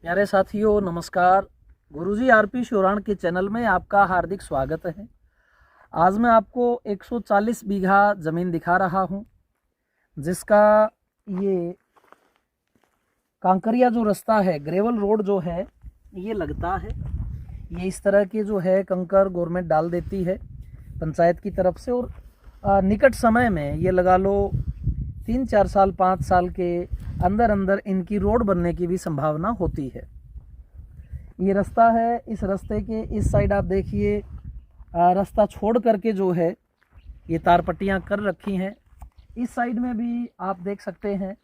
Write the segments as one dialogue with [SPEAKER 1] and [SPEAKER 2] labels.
[SPEAKER 1] प्यारे साथियों नमस्कार। गुरुजी आरपी शोराण के चैनल में आपका हार्दिक स्वागत है। आज मैं आपको 140 बीघा ज़मीन दिखा रहा हूं, जिसका ये कांकरिया जो रास्ता है, ग्रेवल रोड जो है ये लगता है। ये इस तरह के जो है कंकर गवर्नमेंट डाल देती है पंचायत की तरफ से, और निकट समय में ये लगा लो 3-4 साल 5 साल के अंदर अंदर इनकी रोड बनने की भी संभावना होती है। ये रास्ता है, इस रास्ते के इस साइड आप देखिए रास्ता छोड़ करके जो है ये तार पट्टियाँ कर रखी हैं। इस साइड में भी आप देख सकते हैं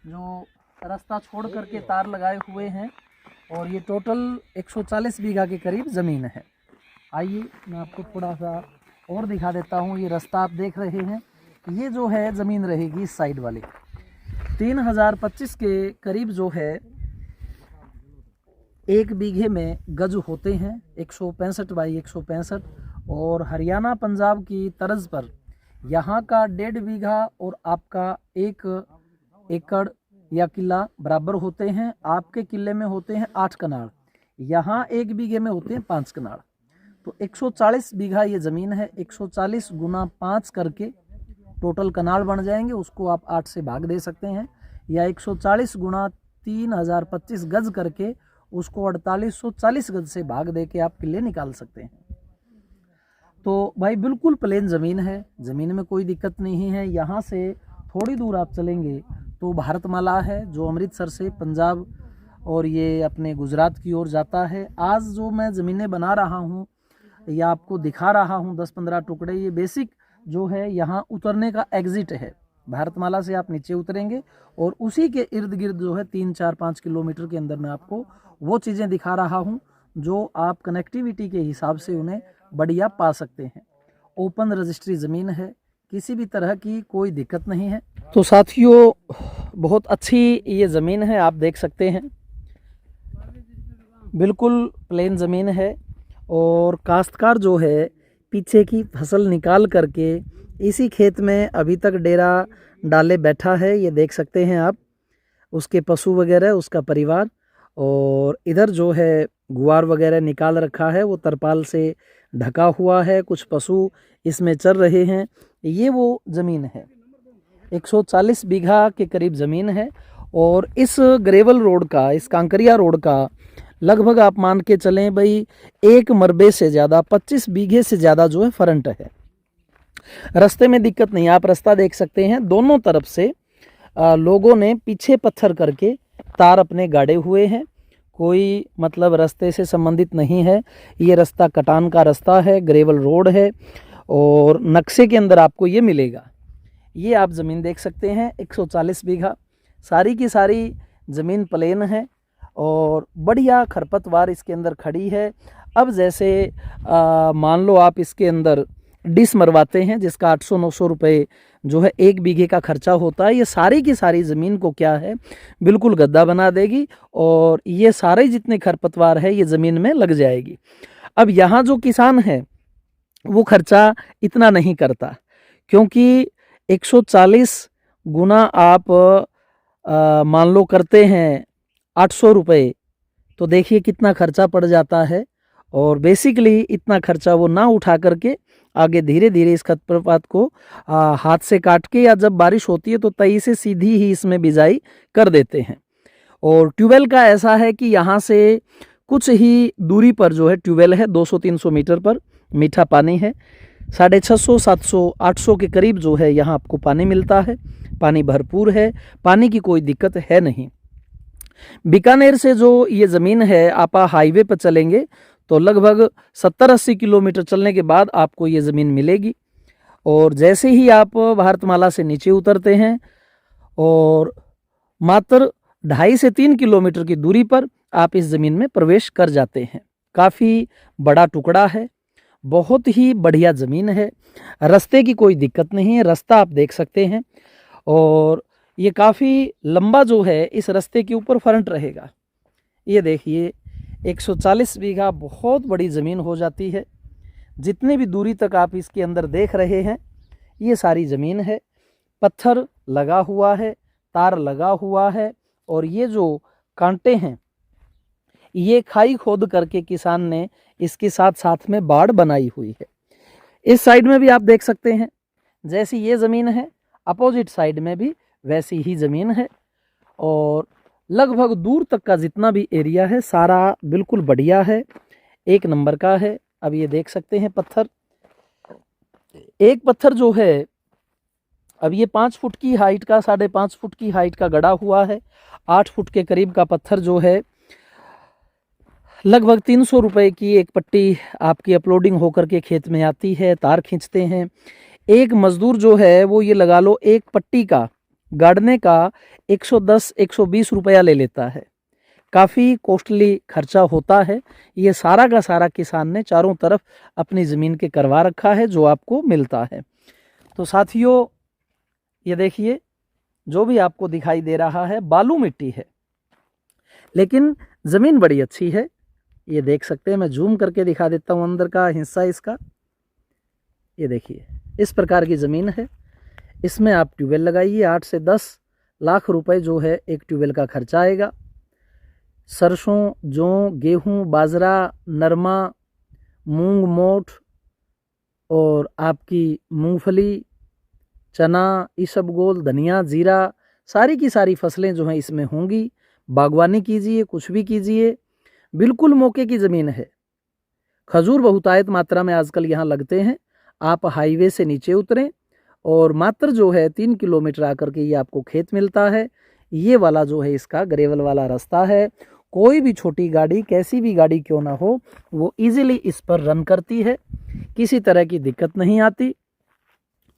[SPEAKER 1] जो रास्ता छोड़ करके तार लगाए हुए हैं, और ये टोटल 140 बीघा के करीब ज़मीन है। आइए मैं आपको थोड़ा सा और दिखा देता हूँ। ये रास्ता आप देख रहे हैं, ये जो है ज़मीन रहेगी इस साइड वाली 3025 के करीब जो है एक बीघे में गज होते हैं 165 बाई 165, और हरियाणा पंजाब की तर्ज पर यहाँ का 1.5 बीघा और आपका 1 एकड़ या किला बराबर होते हैं। आपके किले में होते हैं 8 कनाल, यहाँ 1 बीघे में होते हैं 5 कनाल। तो 140 बीघा ये ज़मीन है। 140 गुना 5 करके टोटल कनाल बन जाएंगे, उसको आप 8 से भाग दे सकते हैं, या 140 गुना 3025 गज करके उसको 4840 गज से भाग दे के आप किले निकाल सकते हैं। तो भाई बिल्कुल प्लेन ज़मीन है, ज़मीन में कोई दिक्कत नहीं है। यहाँ से थोड़ी दूर आप चलेंगे तो भारतमाला है जो अमृतसर से पंजाब और ये अपने गुजरात की ओर जाता है। आज जो मैं ज़मीनें बना रहा हूँ या आपको दिखा रहा हूँ 10-15 टुकड़े, ये बेसिक जो है यहाँ उतरने का एग्ज़िट है। भारतमाला से आप नीचे उतरेंगे और उसी के इर्द गिर्द जो है 3-4-5 किलोमीटर के अंदर मैं आपको वो चीज़ें दिखा रहा हूँ जो आप कनेक्टिविटी के हिसाब से उन्हें बढ़िया पा सकते हैं। ओपन रजिस्ट्री ज़मीन है, किसी भी तरह की कोई दिक्कत नहीं है। तो साथियों बहुत अच्छी ये ज़मीन है, आप देख सकते हैं बिल्कुल प्लेन ज़मीन है। और काश्तकार जो है पीछे की फसल निकाल करके इसी खेत में अभी तक डेरा डाले बैठा है। ये देख सकते हैं आप, उसके पशु वगैरह, उसका परिवार, और इधर जो है गुआर वगैरह निकाल रखा है, वो तरपाल से ढका हुआ है। कुछ पशु इसमें चर रहे हैं। ये वो ज़मीन है, 140 बीघा के करीब ज़मीन है। और इस ग्रेवल रोड का, इस कांकरिया रोड का लगभग आप मान के चलें भाई 1 मरबे से ज़्यादा, 25 बीघे से ज़्यादा जो है फ्रंट है। रास्ते में दिक्कत नहीं, आप रास्ता देख सकते हैं दोनों तरफ से लोगों ने पीछे पत्थर करके तार अपने गाड़े हुए हैं। कोई मतलब रास्ते से संबंधित नहीं है। ये रास्ता कटान का रास्ता है, ग्रेवल रोड है, और नक्शे के अंदर आपको ये मिलेगा। ये आप ज़मीन देख सकते हैं 140 बीघा, सारी की सारी ज़मीन प्लेन है और बढ़िया खरपतवार इसके अंदर खड़ी है। अब जैसे मान लो आप इसके अंदर डिस मरवाते हैं जिसका 800-900 रुपये जो है 1 बीघे का खर्चा होता है, ये सारी की सारी ज़मीन को क्या है बिल्कुल गद्दा बना देगी, और ये सारे जितने खरपतवार है ये ज़मीन में लग जाएगी। अब यहाँ जो किसान है वो खर्चा इतना नहीं करता, क्योंकि 140 गुना आप मान लो करते हैं 800 रुपये, तो देखिए कितना खर्चा पड़ जाता है। और बेसिकली इतना खर्चा वो ना उठा करके आगे धीरे धीरे इस खरपतवार को हाथ से काट के, या जब बारिश होती है तो तई से सीधी ही इसमें बिजाई कर देते हैं। और ट्यूबवेल का ऐसा है कि यहाँ से कुछ ही दूरी पर जो है ट्यूबवेल है, 200-300 मीटर पर मीठा पानी है। 650, 700, 800 के करीब जो है यहाँ आपको पानी मिलता है। पानी भरपूर है, पानी की कोई दिक्कत है नहीं। बीकानेर से जो ये ज़मीन है, आप हाईवे पर चलेंगे तो लगभग 70-80 किलोमीटर चलने के बाद आपको ये ज़मीन मिलेगी। और जैसे ही आप भारतमाला से नीचे उतरते हैं और मात्र 2.5 से 3 किलोमीटर की दूरी पर आप इस ज़मीन में प्रवेश कर जाते हैं। काफ़ी बड़ा टुकड़ा है, बहुत ही बढ़िया ज़मीन है, रास्ते की कोई दिक्कत नहीं है। रास्ता आप देख सकते हैं, और ये काफ़ी लंबा जो है इस रास्ते के ऊपर फ्रंट रहेगा। ये देखिए 140 बीघा बहुत बड़ी ज़मीन हो जाती है। जितनी भी दूरी तक आप इसके अंदर देख रहे हैं ये सारी ज़मीन है। पत्थर लगा हुआ है, तार लगा हुआ है, और ये जो कांटे हैं, ये खाई खोद करके किसान ने इसके साथ साथ में बाड़ बनाई हुई है। इस साइड में भी आप देख सकते हैं, जैसी ये ज़मीन है अपोजिट साइड में भी वैसी ही ज़मीन है, और लगभग दूर तक का जितना भी एरिया है सारा बिल्कुल बढ़िया है, एक नंबर का है। अब ये देख सकते हैं पत्थर, एक पत्थर जो है अब ये 5 फुट की हाइट का, 5.5 फुट की हाइट का गड़ा हुआ है। 8 फुट के करीब का पत्थर जो है लगभग 300 रुपये की एक पट्टी आपकी अपलोडिंग होकर के खेत में आती है, तार खींचते हैं। एक मजदूर जो है वो ये लगा लो एक पट्टी का गाड़ने का 110-120 रुपया ले लेता है। काफ़ी कॉस्टली खर्चा होता है। ये सारा का सारा किसान ने चारों तरफ अपनी ज़मीन के करवा रखा है जो आपको मिलता है। तो साथियों ये देखिए, जो भी आपको दिखाई दे रहा है बालू मिट्टी है, लेकिन ज़मीन बड़ी अच्छी है। ये देख सकते हैं, मैं जूम करके दिखा देता हूँ अंदर का हिस्सा इसका। ये देखिए इस प्रकार की ज़मीन है। इसमें आप ट्यूबवेल लगाइए, 8 से 10 लाख रुपए जो है एक ट्यूबवेल का खर्चा आएगा। सरसों, जौ, गेहूं, बाजरा, नरमा, मूंग, मोठ और आपकी मूंगफली, चना, इसबगोल, धनिया, जीरा, सारी की सारी फसलें जो हैं इसमें होंगी। बागवानी कीजिए, कुछ भी कीजिए, बिल्कुल मौके की ज़मीन है। खजूर बहुतायत मात्रा में आजकल यहाँ लगते हैं। आप हाईवे से नीचे उतरें और मात्र जो है 3 किलोमीटर आकर के ये आपको खेत मिलता है। ये वाला जो है इसका ग्रेवल वाला रास्ता है। कोई भी छोटी गाड़ी, कैसी भी गाड़ी क्यों ना हो, वो इजीली इस पर रन करती है, किसी तरह की दिक्कत नहीं आती।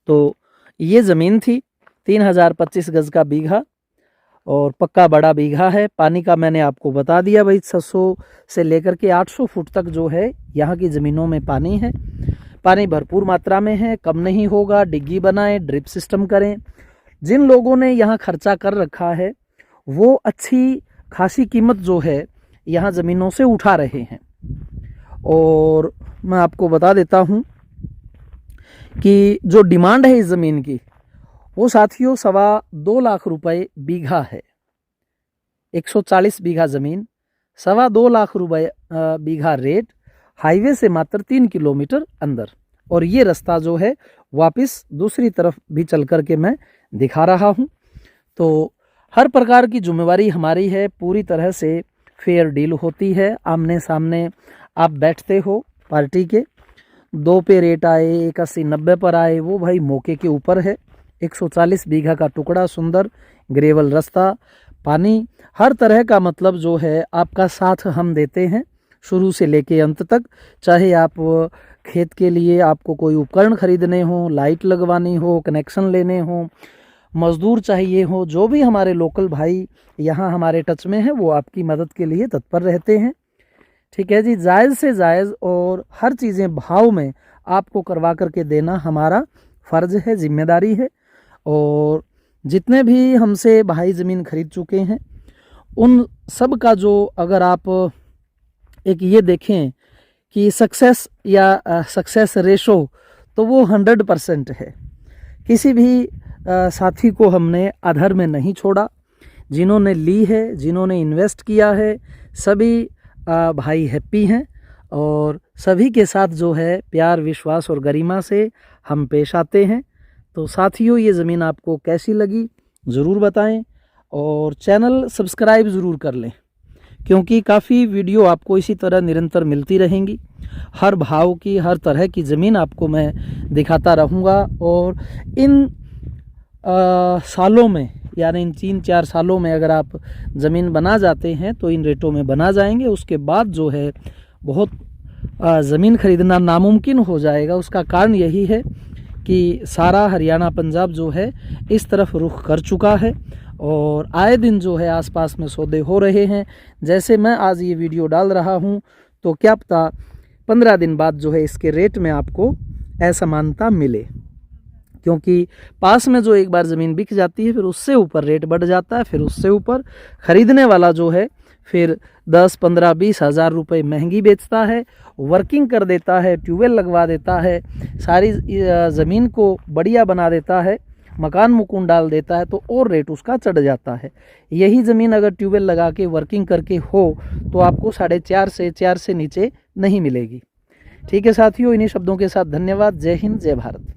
[SPEAKER 1] तो ये ज़मीन थी 3025 गज का बीघा और पक्का बड़ा बीघा है। पानी का मैंने आपको बता दिया भाई, 600 से लेकर के 800 फुट तक जो है यहाँ की ज़मीनों में पानी है। पानी भरपूर मात्रा में है, कम नहीं होगा। डिग्गी बनाएं, ड्रिप सिस्टम करें। जिन लोगों ने यहाँ खर्चा कर रखा है वो अच्छी खासी कीमत जो है यहाँ ज़मीनों से उठा रहे हैं। और मैं आपको बता देता हूँ कि जो डिमांड है इस ज़मीन की वो साथियों 2.25 लाख रुपए बीघा है। 140 बीघा ज़मीन, 2.25 लाख रुपए बीघा रेट, हाईवे से मात्र 3 किलोमीटर अंदर। और ये रास्ता जो है वापस दूसरी तरफ भी चल कर के मैं दिखा रहा हूँ। तो हर प्रकार की जिम्मेवारी हमारी है, पूरी तरह से फेयर डील होती है। आमने सामने आप बैठते हो पार्टी के, 2 पे रेट आए, 81-90 पर आए, वो भाई मौके के ऊपर है। 140 बीघा का टुकड़ा, सुंदर ग्रेवल रास्ता, पानी, हर तरह का मतलब जो है आपका साथ हम देते हैं शुरू से लेके अंत तक। चाहे आप खेत के लिए आपको कोई उपकरण खरीदने हो, लाइट लगवानी हो, कनेक्शन लेने हो, मजदूर चाहिए हो, जो भी हमारे लोकल भाई यहाँ हमारे टच में है वो आपकी मदद के लिए तत्पर रहते हैं। ठीक है जी, जायज़ से जायज़ और हर चीज़ें भाव में आपको करवा करके देना हमारा फ़र्ज़ है, जिम्मेदारी है। और जितने भी हमसे भाई ज़मीन खरीद चुके हैं उन सब का जो अगर आप एक ये देखें कि सक्सेस या सक्सेस रेशो, तो वो 100% है। किसी भी साथी को हमने अधर में नहीं छोड़ा। जिन्होंने ली है, जिन्होंने इन्वेस्ट किया है, सभी भाई हैप्पी हैं और सभी के साथ जो है प्यार, विश्वास और गरिमा से हम पेश आते हैं। तो साथियों ये ज़मीन आपको कैसी लगी ज़रूर बताएं और चैनल सब्सक्राइब ज़रूर कर लें, क्योंकि काफ़ी वीडियो आपको इसी तरह निरंतर मिलती रहेंगी। हर भाव की, हर तरह की ज़मीन आपको मैं दिखाता रहूँगा। और इन सालों में, यानी इन 3-4 सालों में अगर आप ज़मीन बना जाते हैं तो इन रेटों में बना जाएंगे। उसके बाद जो है बहुत ज़मीन खरीदना नामुमकिन हो जाएगा। उसका कारण यही है कि सारा हरियाणा, पंजाब जो है इस तरफ रुख कर चुका है और आए दिन जो है आसपास में सौदे हो रहे हैं। जैसे मैं आज ये वीडियो डाल रहा हूँ तो क्या पता 15 दिन बाद जो है इसके रेट में आपको असमानता मिले, क्योंकि पास में जो एक बार ज़मीन बिक जाती है फिर उससे ऊपर रेट बढ़ जाता है। फिर उससे ऊपर ख़रीदने वाला जो है फिर 10, 15, 20 हज़ार रुपये महंगी बेचता है, वर्किंग कर देता है, ट्यूबवेल लगवा देता है, सारी ज़मीन को बढ़िया बना देता है मकान मुकुन डाल देता है तो और रेट उसका चढ़ जाता है। यही ज़मीन अगर ट्यूबवेल लगा के वर्किंग करके हो तो आपको 4.5 से नीचे नहीं मिलेगी। ठीक है साथियों, इन्हीं शब्दों के साथ धन्यवाद। जय हिंद, जय भारत।